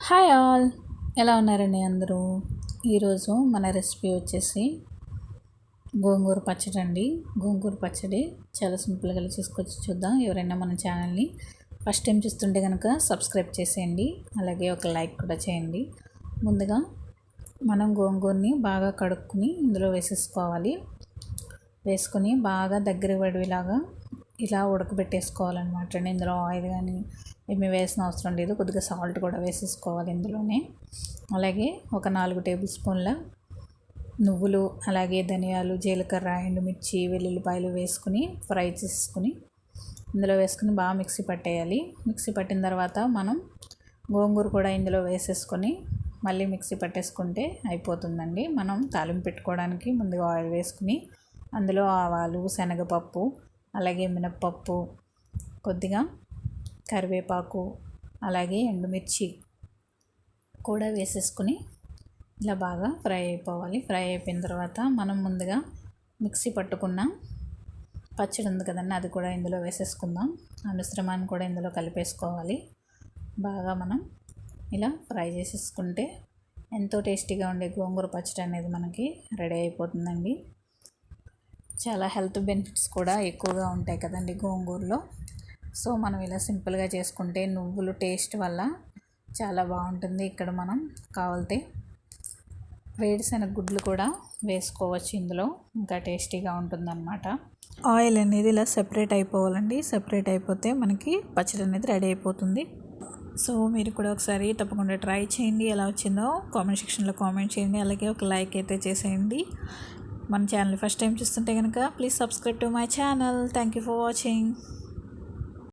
Hi all, ఎలా ఉన్నారండి అందరూ? ఈరోజు మన రెసిపీ వచ్చేసి గోంగూర పచ్చడి అండి. గోంగూర పచ్చడి చాలా సింపుల్గా చేసుకొచ్చి చూద్దాం. ఎవరైనా మన ఛానల్ని ఫస్ట్ టైం చూస్తుంటే కనుక సబ్స్క్రైబ్ చేసేయండి, అలాగే ఒక లైక్ కూడా చేయండి. ముందుగా మనం గోంగూరని బాగా కడుక్కుని ఇందులో వేసుకొని బాగా దగ్గర పడేలాగా ఇలా ఉడకబెట్టేసుకోవాలన్నమాట అండి. ఇందులో ఆయిల్ కానీ ఏమీ వేసిన అవసరం లేదు. కొద్దిగా సాల్ట్ కూడా వేసేసుకోవాలి ఇందులోనే. అలాగే ఒక 4 టేబుల్ స్పూన్ల నువ్వులు, అలాగే ధనియాలు, జీలకర్ర, ఎండుమిర్చి, వెల్లుల్లిపాయలు వేసుకుని ఫ్రై చేసుకుని ఇందులో వేసుకుని బాగా మిక్సీ పట్టేయాలి. మిక్సీ పట్టిన తర్వాత మనం గోంగూర కూడా ఇందులో వేసేసుకొని మళ్ళీ మిక్సీ పట్టేసుకుంటే అయిపోతుందండి. మనం తాలింపు పెట్టుకోవడానికి ముందుగా ఆయిల్ వేసుకుని అందులో ఆవాలు, శనగపప్పు, అలాగే మినప్పప్పు, కొద్దిగా కరివేపాకు, అలాగే ఎండుమిర్చి కూడా వేసేసుకుని ఇలా బాగా ఫ్రై అయిపోవాలి. ఫ్రై అయిపోయిన తర్వాత మనం ముందుగా మిక్సీ పట్టుకున్న పచ్చడి ఉంది కదండి, అది కూడా ఇందులో వేసేసుకుందాం. ఆ మిశ్రమాన్ని కూడా ఇందులో కలిపేసుకోవాలి. బాగా మనం ఇలా ఫ్రై చేసేసుకుంటే ఎంతో టేస్టీగా ఉండే గోంగూర పచ్చడి అనేది మనకి రెడీ అయిపోతుందండి. చాలా హెల్త్ బెనిఫిట్స్ కూడా ఎక్కువగా ఉంటాయి కదండి గోంగూరలో. సో మనం ఇలా సింపుల్గా చేసుకుంటే నువ్వులు టేస్ట్ వల్ల చాలా బాగుంటుంది. ఇక్కడ మనం కావాలితే వేరుశనగ గుడ్లు కూడా వేసుకోవచ్చు ఇందులో, ఇంకా టేస్టీగా ఉంటుందన్నమాట. ఆయిల్ అనేది ఇలా సెపరేట్ అయిపోవాలండి. సెపరేట్ అయిపోతే మనకి పచ్చడి అనేది రెడీ అయిపోతుంది. సో మీరు కూడా ఒకసారి తప్పకుండా ట్రై చేయండి. ఎలా వచ్చిందో కామెంట్ సెక్షన్లో కామెంట్ చేయండి, అలాగే ఒక లైక్ అయితే చేసేయండి. మన ఛానల్ ఫస్ట్ టైం చూస్తుంటే కనుక please subscribe to my channel. Thank you for watching.